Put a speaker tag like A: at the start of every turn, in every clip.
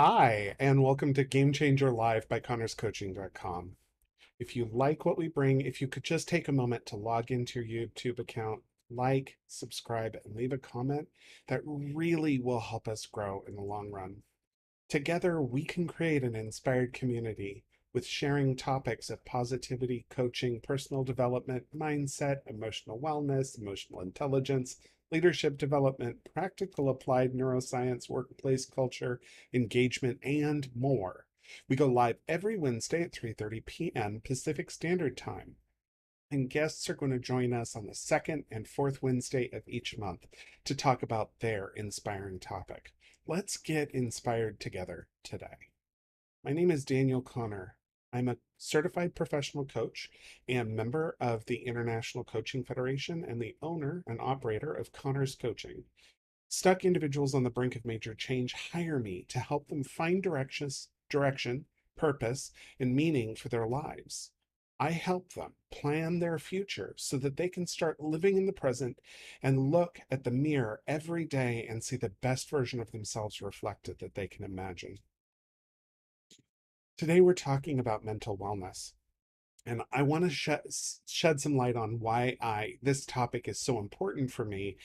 A: Hi, and welcome to Game Changer Live by connorscoaching.com. If you like what we bring, if you could just take a moment to log into your YouTube account, like, subscribe, and leave a comment, that really will help us grow in the long run. Together, we can create an inspired community with sharing topics of positivity, coaching, personal development, mindset, emotional wellness, emotional intelligence, leadership development, practical applied neuroscience, workplace culture, engagement, and more. We go live every Wednesday at 3:30 p.m. Pacific Standard Time. And guests are going to join us on the second and fourth Wednesday of each month to talk about their inspiring topic. Let's get inspired together today. My name is Daniel Connor. I'm a certified professional coach and member of the International Coaching Federation and the owner and operator of Connor's Coaching. Stuck individuals on the brink of major change hire me to help them find direction, purpose, and meaning for their lives. I help them plan their future so that they can start living in the present and look at the mirror every day and see the best version of themselves reflected that they can imagine. Today, we're talking about mental wellness. And I want to shed some light on why this topic is so important for me.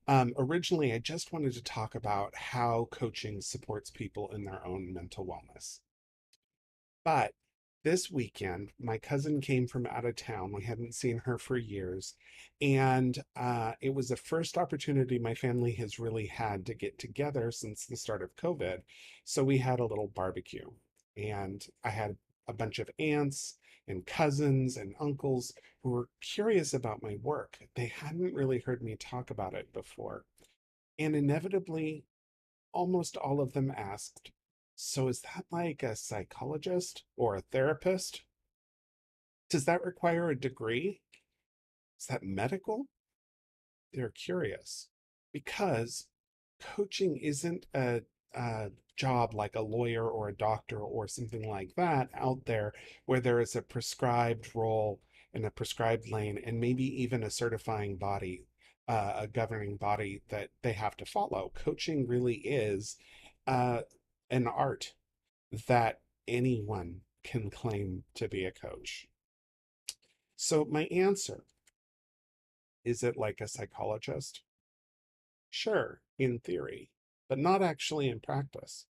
A: Originally, I just wanted to talk about how coaching supports people in their own mental wellness. But this weekend, my cousin came from out of town. We hadn't seen her for years. And it was the first opportunity my family has really had to get together since the start of COVID. So we had a little barbecue. And I had a bunch of aunts and cousins and uncles who were curious about my work. They hadn't really heard me talk about it before. And inevitably, almost all of them asked, so is that like a psychologist or a therapist? Does that require a degree? Is that medical? They're curious because coaching isn't a job like a lawyer or a doctor or something like that out there where there is a prescribed role and a prescribed lane and maybe even a certifying body, a governing body that they have to follow. Coaching really is uh, an art that anyone can claim to be a coach. So, my answer, is it like a psychologist? Sure, in theory, but not actually in practice.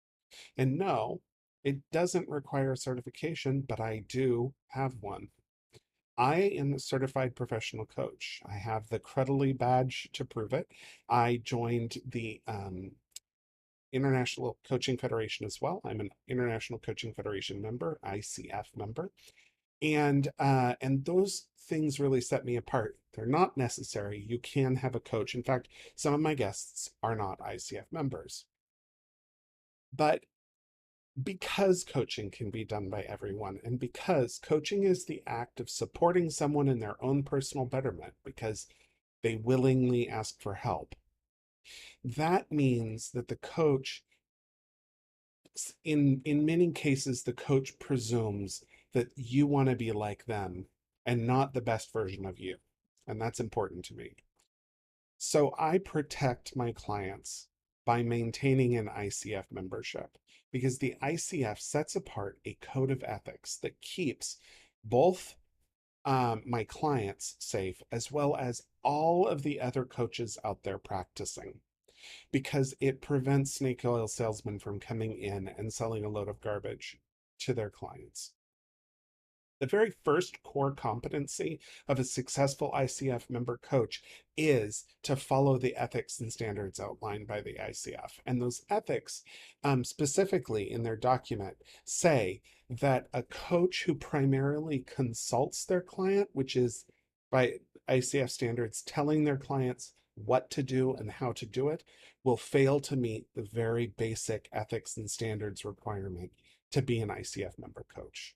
A: And no, it doesn't require certification, but I do have one. I am a certified professional coach. I have the Crudely badge to prove it. I joined the International Coaching Federation as well. I'm an International Coaching Federation member, ICF member. And those things really set me apart. They're not necessary. You can have a coach. In fact, some of my guests are not ICF members. But because coaching can be done by everyone, and because coaching is the act of supporting someone in their own personal betterment because they willingly ask for help, that means that the coach, in many cases, the coach presumes that you want to be like them and not the best version of you. And that's important to me. So I protect my clients by maintaining an ICF membership because the ICF sets apart a code of ethics that keeps both my clients safe as well as all of the other coaches out there practicing because it prevents snake oil salesmen from coming in and selling a load of garbage to their clients. The very first core competency of a successful ICF member coach is to follow the ethics and standards outlined by the ICF. And those ethics, specifically in their document, say that a coach who primarily consults their client, which is by ICF standards telling their clients what to do and how to do it, will fail to meet the very basic ethics and standards requirement to be an ICF member coach.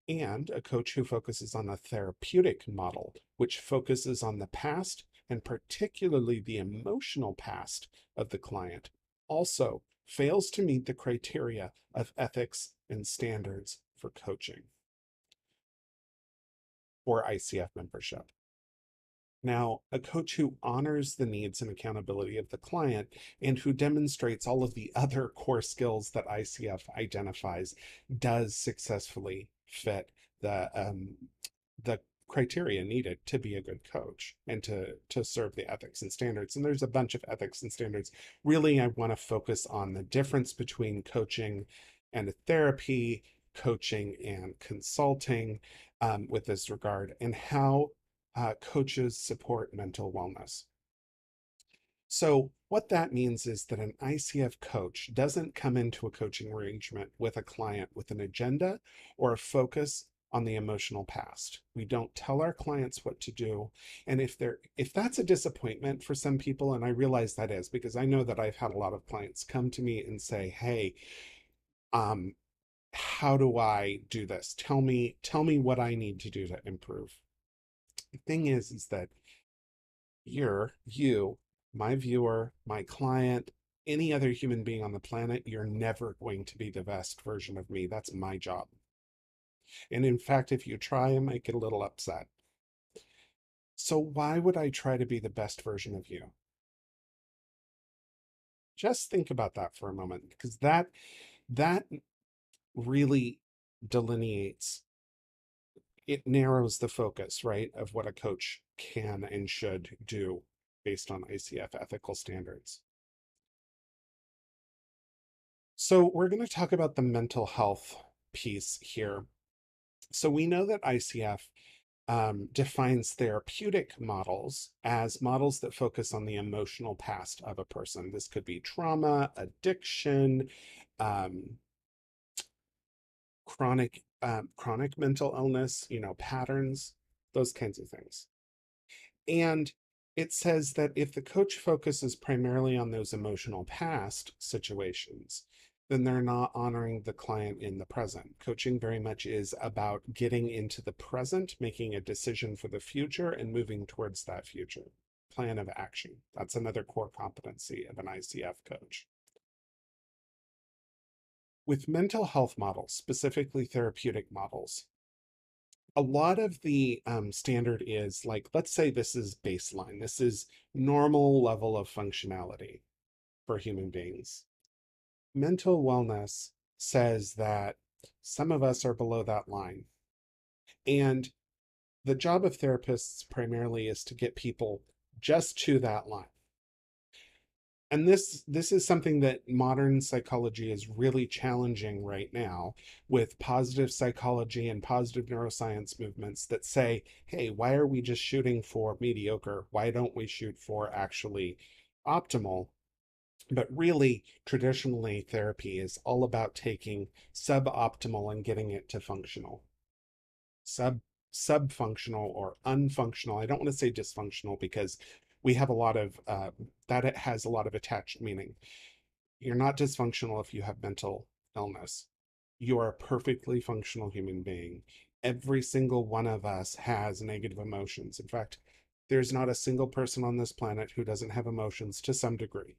A: And a coach who focuses on a therapeutic model, which focuses on the past and particularly the emotional past of the client, also fails to meet the criteria of ethics and standards for coaching or ICF membership. Now, a coach who honors the needs and accountability of the client and who demonstrates all of the other core skills that ICF identifies does successfully fit the criteria needed to be a good coach and to serve the ethics and standards. And there's a bunch of ethics and standards. Really, I want to focus on the difference between coaching and therapy, coaching and consulting, with this regard, and how coaches support mental wellness. So, what that means is that an ICF coach doesn't come into a coaching arrangement with a client with an agenda or a focus on the emotional past. We don't tell our clients what to do. And if that's a disappointment for some people, and I realize that is because I know that I've had a lot of clients come to me and say, "Hey, um, how do I do this? Tell me what I need to do to improve." The thing is that you, my viewer, my client, any other human being on the planet, you're never going to be the best version of me. That's my job. And in fact, if you try, I might get a little upset. So why would I try to be the best version of you? Just think about that for a moment, because that really delineates, it narrows the focus, right, of what a coach can and should do based on ICF ethical standards. So we're going to talk about the mental health piece here. So we know that ICF defines therapeutic models as models that focus on the emotional past of a person. This could be trauma, addiction, um, chronic mental illness, patterns, those kinds of things. And it says that if the coach focuses primarily on those emotional past situations, then they're not honoring the client in the present. Coaching very much is about getting into the present, making a decision for the future, and moving towards that future. Plan of action. That's another core competency of an ICF coach. With mental health models, specifically therapeutic models, a lot of the standard is like, let's say this is baseline. This is normal level of functionality for human beings. Mental wellness says that some of us are below that line. And the job of therapists primarily is to get people just to that line. And this is something that modern psychology is really challenging right now, with positive psychology and positive neuroscience movements that say, hey, why are we just shooting for mediocre? Why don't we shoot for actually optimal? But really, traditionally, therapy is all about taking suboptimal and getting it to functional. Sub Subfunctional or unfunctional. I don't want to say dysfunctional because we have a lot of that it has a lot of attached meaning. You're not dysfunctional if you have mental illness. You are a perfectly functional human being. Every single one of us has negative emotions. In fact, there's not a single person on this planet who doesn't have emotions to some degree.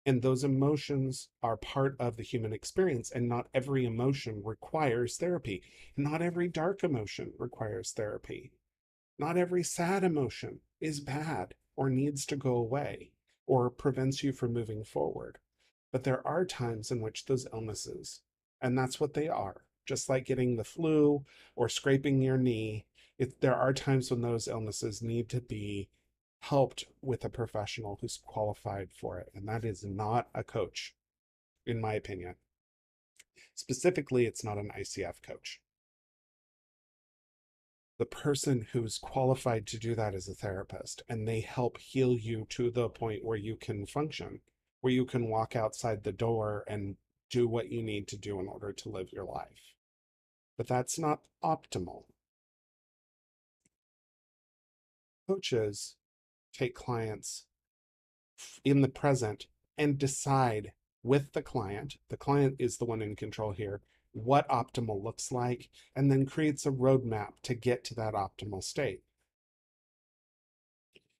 A: And those emotions are part of the human experience, and not every emotion requires therapy. Not every dark emotion requires therapy. Not every sad emotion is bad or needs to go away or prevents you from moving forward. But there are times in which those illnesses, and that's what they are, just like getting the flu or scraping your knee, there are times when those illnesses need to be helped with a professional who's qualified for it. And that is not a coach, in my opinion. Specifically, it's not an ICF coach. The person who's qualified to do that is a therapist, and they help heal you to the point where you can function, where you can walk outside the door and do what you need to do in order to live your life. But that's not optimal. Coaches take clients in the present and decide with the client. The client is the one in control here, what optimal looks like, and then creates a roadmap to get to that optimal state.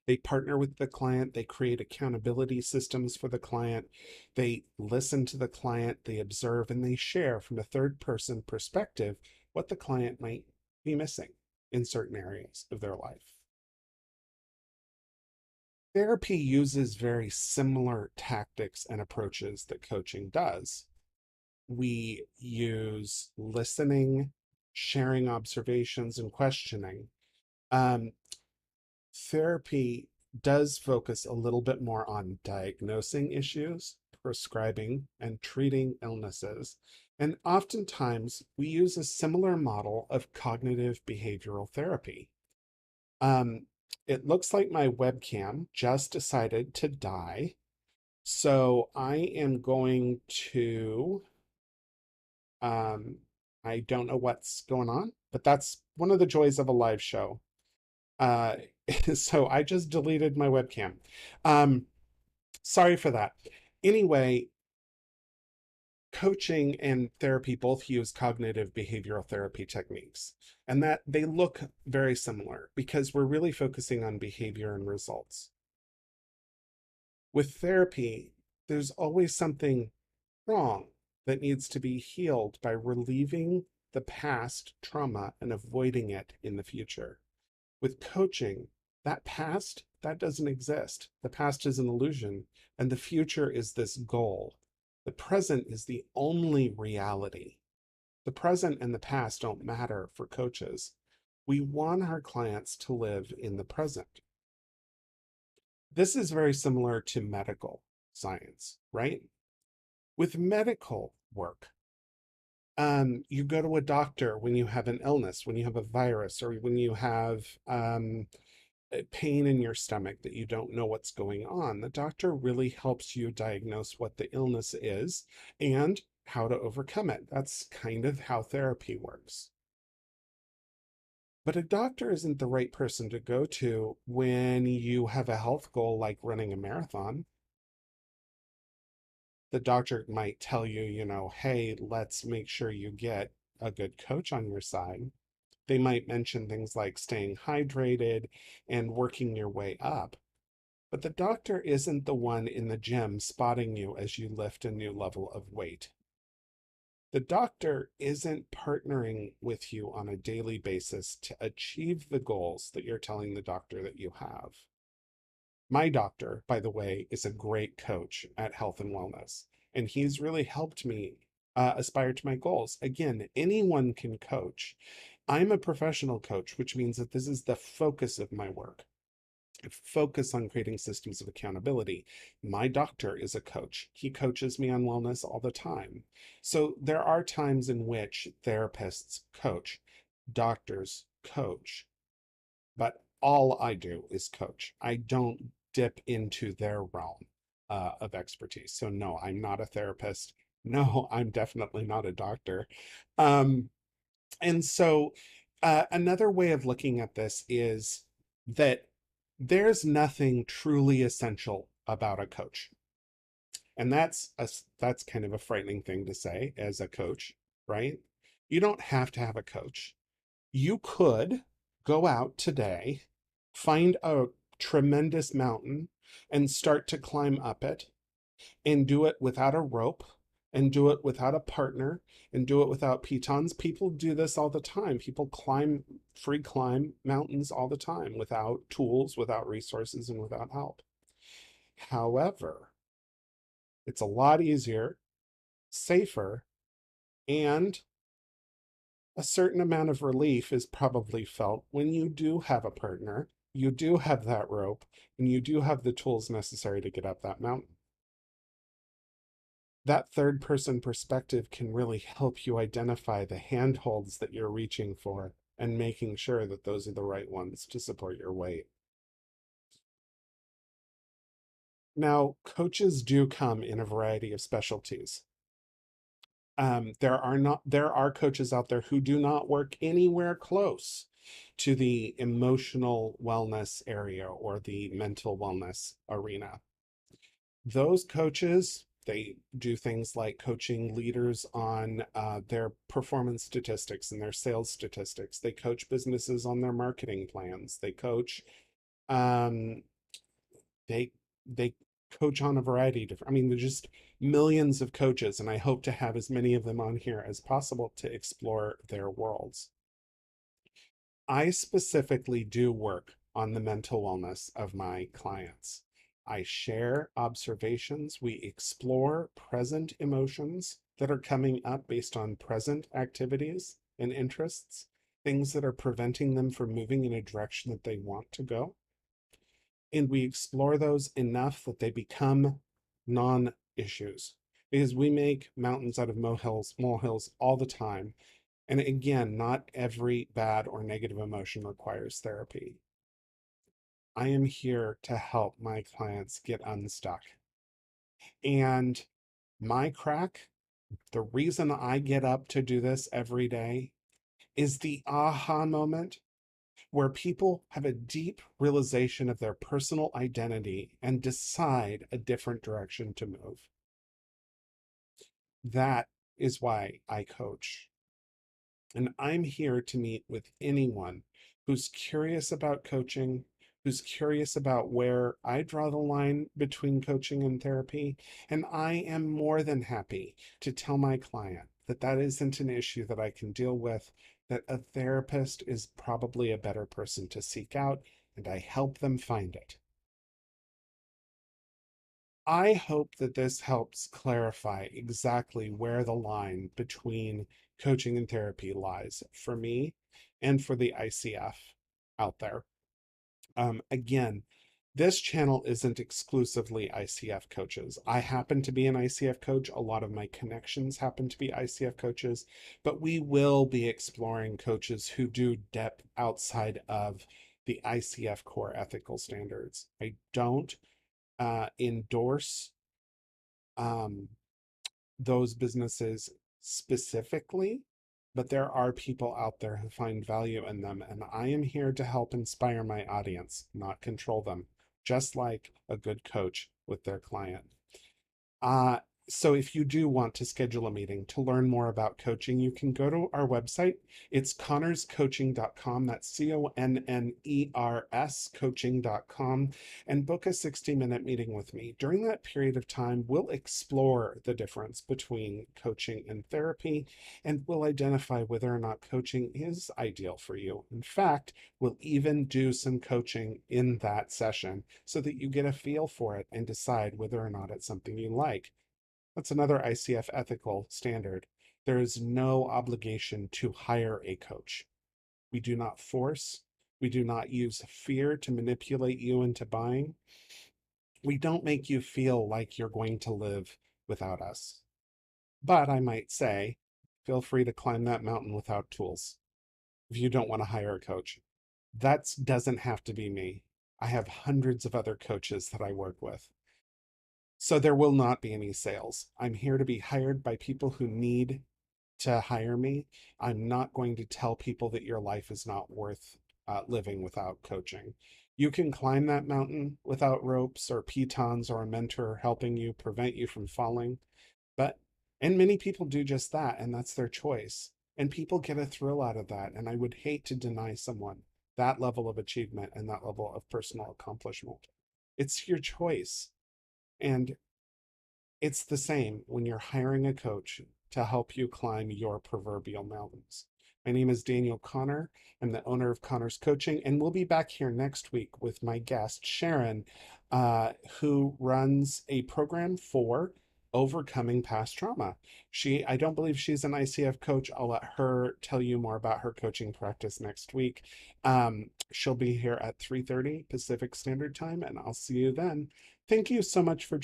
A: They partner with the client, they create accountability systems for the client, they listen to the client, they observe, and they share from a third person perspective what the client might be missing in certain areas of their life. Therapy uses very similar tactics and approaches that coaching does. We use listening, sharing observations, and questioning. Um, Therapy does focus a little bit more on diagnosing issues, prescribing, and treating illnesses. And oftentimes, we use a similar model of cognitive behavioral therapy. Um, it looks like my webcam just decided to die. So I am going to, um, I don't know what's going on, but that's one of the joys of a live show. Uh, so I just deleted my webcam. Um, Sorry for that. Anyway, coaching and therapy both use cognitive behavioral therapy techniques, and that they look very similar because we're really focusing on behavior and results. With therapy, there's always something wrong that needs to be healed by relieving the past trauma and avoiding it in the future. With coaching, that past, that doesn't exist. The past is an illusion, and the future is this goal. The present is the only reality. The present and the past don't matter for coaches. We want our clients to live in the present. This is very similar to medical science, right? With medical work, you go to a doctor when you have an illness, when you have a virus, or when you have pain in your stomach that you don't know what's going on. The doctor really helps you diagnose what the illness is and how to overcome it. That's kind of how therapy works. But a doctor isn't the right person to go to when you have a health goal like running a marathon. The doctor might tell you, hey, let's make sure you get a good coach on your side. They might mention things like staying hydrated and working your way up. But the doctor isn't the one in the gym spotting you as you lift a new level of weight. The doctor isn't partnering with you on a daily basis to achieve the goals that you're telling the doctor that you have. My doctor, by the way, is a great coach at health and wellness, and he's really helped me aspire to my goals. Again, anyone can coach. I'm a professional coach, which means that this is the focus of my work. I focus on creating systems of accountability. My doctor is a coach. He coaches me on wellness all the time. So there are times in which therapists coach, doctors coach, but all I do is coach. I don't dip into their realm of expertise. So, no, I'm not a therapist. No, I'm definitely not a doctor. Um, and so, another way of looking at this is that there's nothing truly essential about a coach. And that's kind of a frightening thing to say as a coach, right? You don't have to have a coach. You could go out today, find a tremendous mountain, and start to climb up it and do it without a rope and do it without a partner and do it without pitons. People do this all the time. People free climb mountains all the time without tools, without resources, and without help. However, it's a lot easier, safer, and a certain amount of relief is probably felt when you do have a partner, you do have that rope, and you do have the tools necessary to get up that mountain. That third person perspective can really help you identify the handholds that you're reaching for and making sure that those are the right ones to support your weight. Now, coaches do come in a variety of specialties. There are coaches out there who do not work anywhere close to the emotional wellness area or the mental wellness arena. Those coaches, they do things like coaching leaders on their performance statistics and their sales statistics. They coach businesses on their marketing plans. Um, they they coach on a variety of different. I mean, there's just millions of coaches, and I hope to have as many of them on here as possible to explore their worlds. I specifically do work on the mental wellness of my clients. I share observations. We explore present emotions that are coming up based on present activities and interests, things that are preventing them from moving in a direction that they want to go. And we explore those enough that they become non issues because we make mountains out of molehills all the time. And again, not every bad or negative emotion requires therapy. I am here to help my clients get unstuck. And my crack, the reason I get up to do this every day is the aha moment where people have a deep realization of their personal identity and decide a different direction to move. That is why I coach. And I'm here to meet with anyone who's curious about coaching, who's curious about where I draw the line between coaching and therapy. And I am more than happy to tell my client that that isn't an issue that I can deal with, that a therapist is probably a better person to seek out, and I help them find it. I hope that this helps clarify exactly where the line between coaching and therapy lies for me and for the ICF out there. Again, this channel isn't exclusively ICF coaches. I happen to be an ICF coach. A lot of my connections happen to be ICF coaches, but we will be exploring coaches who do depth outside of the ICF core ethical standards. I don't endorse um, those businesses specifically, but there are people out there who find value in them, and I am here to help inspire my audience, not control them, just like a good coach with their client. Uh, so if you do want to schedule a meeting to learn more about coaching, you can go to our website. It's connerscoaching.com. That's CONNERS coaching.com, and book a 60-minute meeting with me. During that period of time, we'll explore the difference between coaching and therapy, and we'll identify whether or not coaching is ideal for you. In fact, we'll even do some coaching in that session so that you get a feel for it and decide whether or not it's something you like. That's another ICF ethical standard. There is no obligation to hire a coach. We do not force. We do not use fear to manipulate you into buying. We don't make you feel like you're going to live without us. But I might say, feel free to climb that mountain without tools if you don't want to hire a coach. That doesn't have to be me. I have hundreds of other coaches that I work with. So there will not be any sales. I'm here to be hired by people who need to hire me. I'm not going to tell people that your life is not worth living without coaching. You can climb that mountain without ropes or pitons or a mentor helping you prevent you from falling. But, and many people do just that, and that's their choice. And people get a thrill out of that. And I would hate to deny someone that level of achievement and that level of personal accomplishment. It's your choice. And it's the same when you're hiring a coach to help you climb your proverbial mountains. My name is Daniel Connor. I'm the owner of Connor's Coaching, and we'll be back here next week with my guest, Sharon, who runs a program for overcoming past trauma. I don't believe she's an ICF coach. I'll let her tell you more about her coaching practice next week. She'll be here at 3:30 Pacific Standard Time, and I'll see you then. Thank you so much for joining.